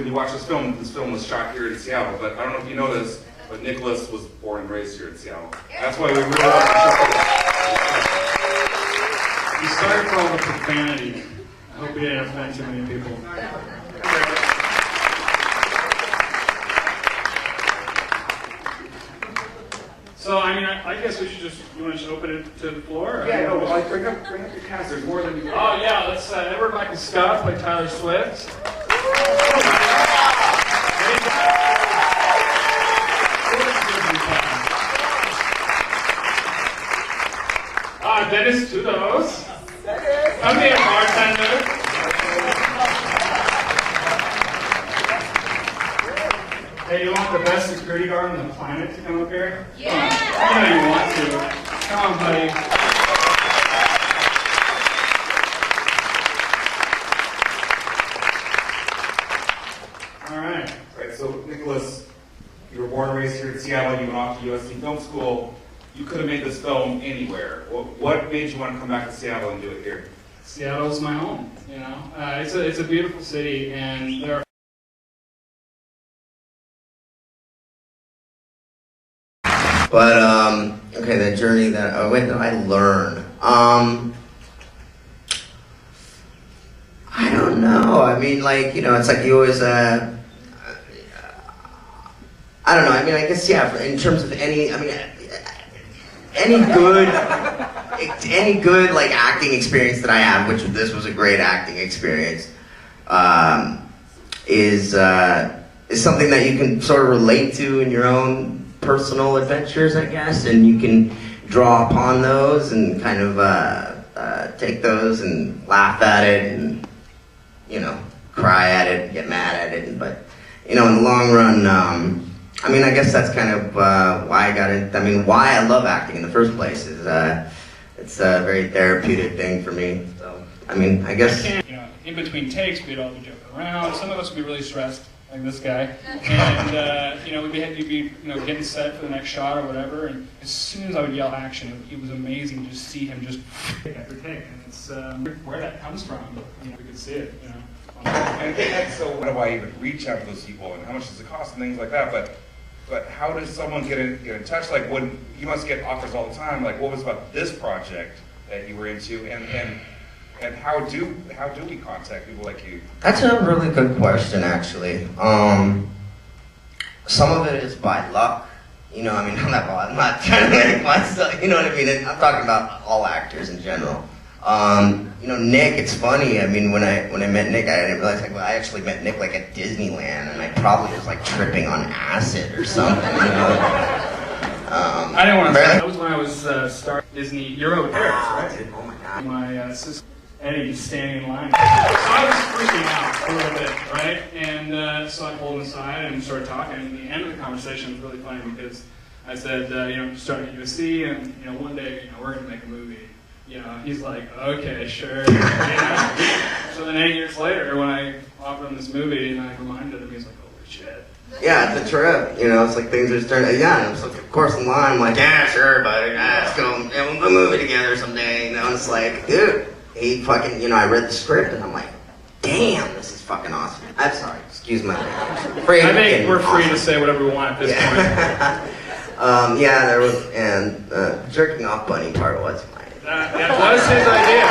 when you watch this film was shot here in Seattle, but I don't know if you know this, but Nicholas was born and raised here in Seattle. That's why we really want to show this. Sorry for all the profanity. I hope we didn't offend too many people. So, I mean, I guess we should just, you want to just open it to the floor? Or? Yeah, no, well, bring up your cast. There's more than you. Oh, yeah, let's Edward Michael Scott by Tyler Swift. Dennis Tudos. Come here, bartender. Hey, you want the best security guard on the planet to come up here? Yeah! I know you want to. Come on, buddy. All right. Right, so Nicholas, you were born and raised here in Seattle, you went off to USC Film School. You could have made this film anywhere. What made you want to come back to Seattle and do it here? Seattle's my home, you know. It's a beautiful city, and there are But, okay, the journey that I learned. I don't know. I mean, like, you know, it's like you always, I don't know. I mean, I guess, yeah, in terms of any good, like, acting experience that I have, which this was a great acting experience, is something that you can sort of relate to in your own personal adventures, I guess, and you can draw upon those and kind of take those and laugh at it and, you know, cry at it, get mad at it, but, you know, in the long run, I mean, I guess that's kind of why I got it. I mean, why I love acting in the first place is it's a very therapeutic thing for me. So, I mean, I guess. You know, in between takes, we'd all be joking around. Some of us would be really stressed, like this guy, and you know, we'd be getting set for the next shot or whatever. And as soon as I would yell action, it was amazing to just see him just take after take. And it's where that comes from. You know, we could see it. You know. And so, what do I even reach out to those people, and how much does it cost, and things like that? But how does someone get in touch? Like, when you must get offers all the time. Like, what was about this project that you were into, and how do we contact people like you? That's a really good question, actually. Some of it is by luck. You know, I mean, I'm not trying to make myself. You know what I mean? I'm talking about all actors in general. You know, Nick, it's funny, I mean, when I met Nick, I didn't realize, like, well, I actually met Nick, like, at Disneyland, and I probably was, like, tripping on acid or something, you know? I didn't want to say, that was when I was starting Disney Euro Paris, right? Oh, my God. My sister Eddie just standing in line. So I was freaking out a little bit, right? And so I pulled him aside and started talking, and the end of the conversation was really funny because I said, you know, I'm starting at USC, and, you know, one day, you know, we're going to make a movie. You know, he's like, okay, sure. You know? So then 8 years later, when I offered him this movie and I reminded him, he's like, holy shit. Yeah, it's a trip, you know, it's like things are starting, yeah, and so of course in line, I'm like, yeah, sure, buddy, let's go, yeah, we'll go movie together someday, you know, and it's like, dude, he fucking, you know, I read the script and I'm like, damn, this is fucking awesome. I'm sorry, excuse my language. I think we're free to say whatever we want at this point. Yeah, there was, and jerking off bunny part was mine. That was his idea.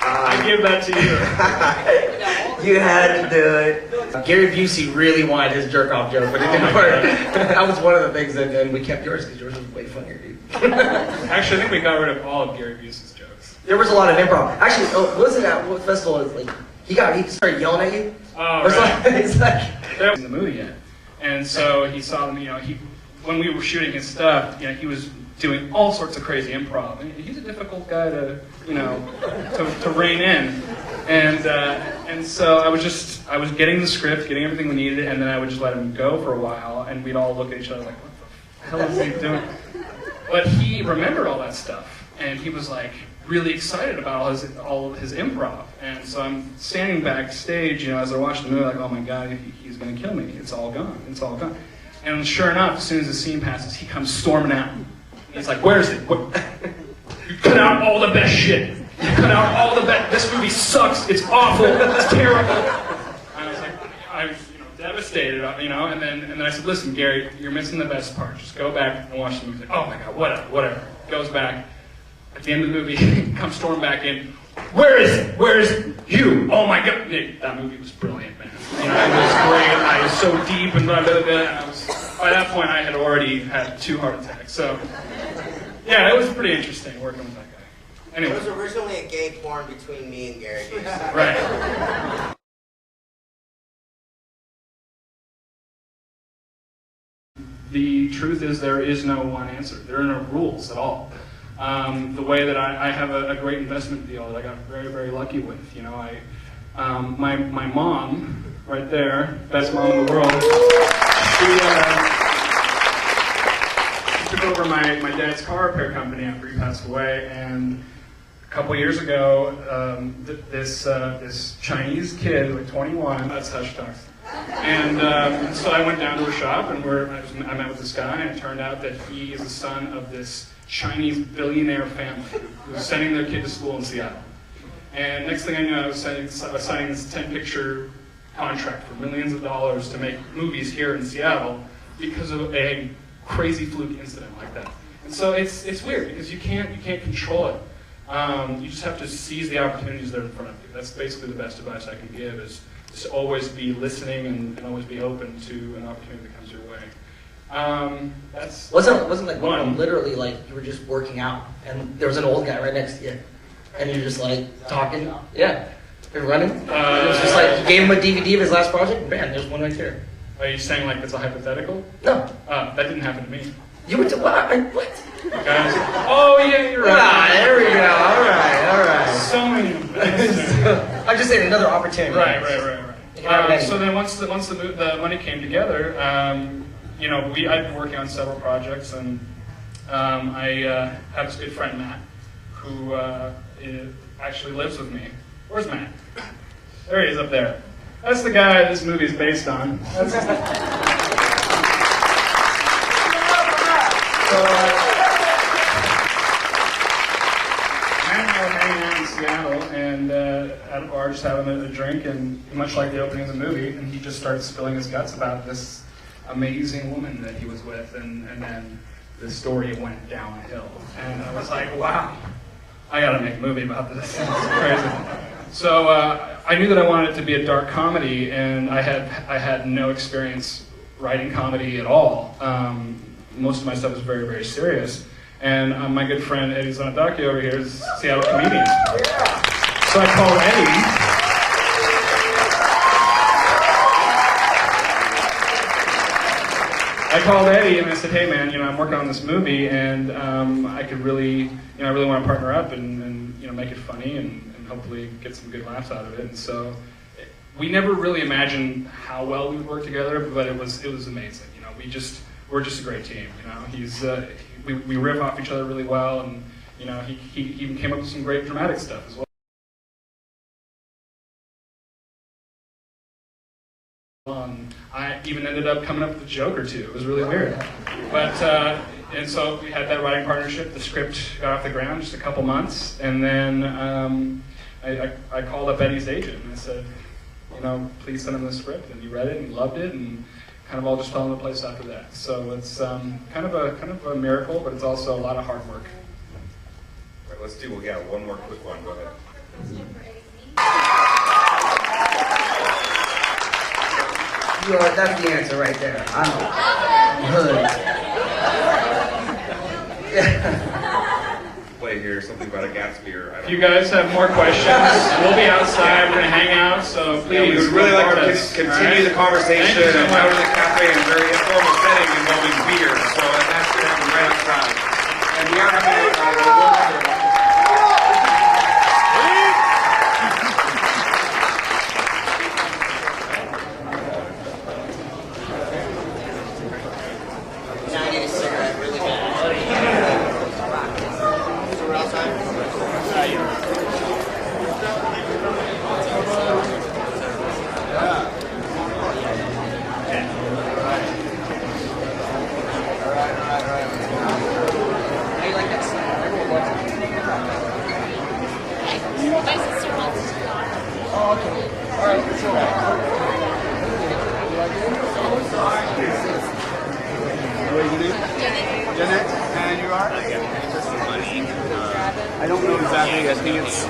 I give that to you. You had to do it. Gary Busey really wanted his jerk-off joke, but it didn't work. That was one of the things that, and we kept yours because yours was way funnier, dude. Actually, I think we got rid of all of Gary Busey's jokes. There was a lot of improv. Actually, was it at what festival? Like he started yelling at you. Oh, right. It's like That wasn't the movie yet, and so he saw them. You know, when we were shooting his stuff, you know, he was doing all sorts of crazy improv. And he's a difficult guy to, you know, to rein in. And so I was getting the script, getting everything we needed, and then I would just let him go for a while, and we'd all look at each other like, what the hell is he doing? But he remembered all that stuff, and he was like really excited about all of his improv. And so I'm standing backstage, you know, as they're watching the movie, like, oh my God, he's gonna kill me. It's all gone. It's all gone. And sure enough, as soon as the scene passes, he comes storming out. He's like, where is it? You cut out all the best shit. You cut cut out all the bad. This movie sucks. It's awful. It's terrible. And I was like, I was devastated, and then I said, listen, Gary, you're missing the best part. Just go back and watch the movie. He's like, oh my God, whatever. Goes back. At the end of the movie, comes storm back in. Where is it? Where is you? Oh my God. Nick, that movie was brilliant, man. It was great. I was so deep and blah, blah, blah. And by that point, I had already had 2 heart attacks. So, yeah, it was pretty interesting working with that guy. Anyway. It was originally a gay porn between me and Gary. Right. The truth is there is no one answer. There are no rules at all. The way that I have a great investment deal that I got very, very lucky with. My mom, right there, best mom in the world, she took over my dad's car repair company after he passed away, and a couple years ago, this Chinese kid, like 21, that's hush talks. And so I went down to a shop, and I met with this guy, and it turned out that he is the son of this Chinese billionaire family who was sending their kid to school in Seattle. And next thing I knew, I was signing this 10-picture contract for millions of dollars to make movies here in Seattle because of a crazy fluke incident like that. And so it's weird because you can't control it. You just have to seize the opportunities that are in front of you. That's basically the best advice I can give, is just always be listening and always be open to an opportunity that comes your way. Wasn't like one of them literally like you were just working out and there was an old guy right next to you and you're just like talking? Yeah. You're running? It was just like you gave him a DVD of his last project and bam, there's one right there. Are you saying like it's a hypothetical? No. That didn't happen to me. You went to what? What? Guys, oh yeah, you're right. Ah, there we go. All right. So many. I'm just saying another opportunity. Right. So then once the money came together, I'd been working on several projects, and I have this good friend Matt, who actually lives with me. Where's Matt? There he is up there. That's the guy this movie is based on. Hanging out in Seattle and at a bar just having a drink, and much like the opening of the movie, and he just started spilling his guts about this amazing woman that he was with, and then the story went downhill. And I was like, wow, I gotta make a movie about this. It's crazy. So I knew that I wanted it to be a dark comedy, and I had no experience writing comedy at all. Most of my stuff is very, very serious. And my good friend Eddie Zanadaki over here is a Seattle comedian. So I called Eddie. And I said, hey man, I'm working on this movie, and I could really, I really want to partner up and make it funny and hopefully get some good laughs out of it. And so we never really imagined how well we would work together, but it was amazing. We're just a great team. We riff off each other really well, and he even came up with some great dramatic stuff as well. I even ended up coming up with a joke or two. It was really weird. But and so we had that writing partnership. The script got off the ground just a couple months, and then I called up Eddie's agent and I said, please send him the script. And he read it and he loved it, and kind of all just fell into place after that. So it's kind of a miracle, but it's also a lot of hard work. All right, let's do one more quick one. Go ahead. That's the answer right there. I'm Play here something about a Gatsby or If you guys have more questions, we'll be outside. We're gonna hang out. So please, we would really like to continue the conversation Thank you so and much. go to the cafe in a very informal setting involving beer. So that's going to happen right outside. And we are having a Now I need a cigarette really bad. So we're outside? you guys think it's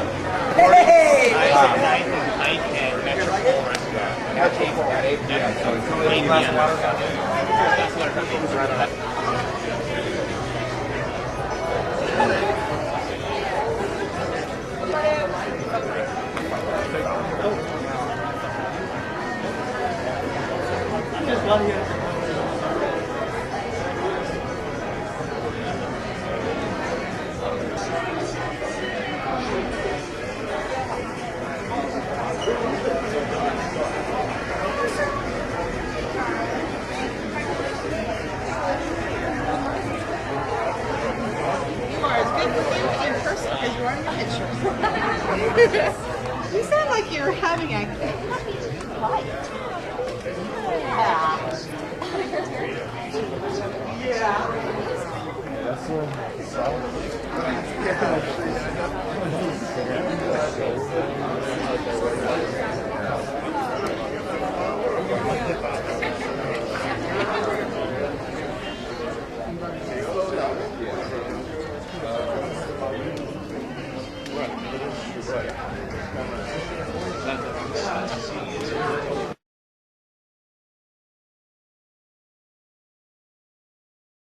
You sound like you're having a fight. That's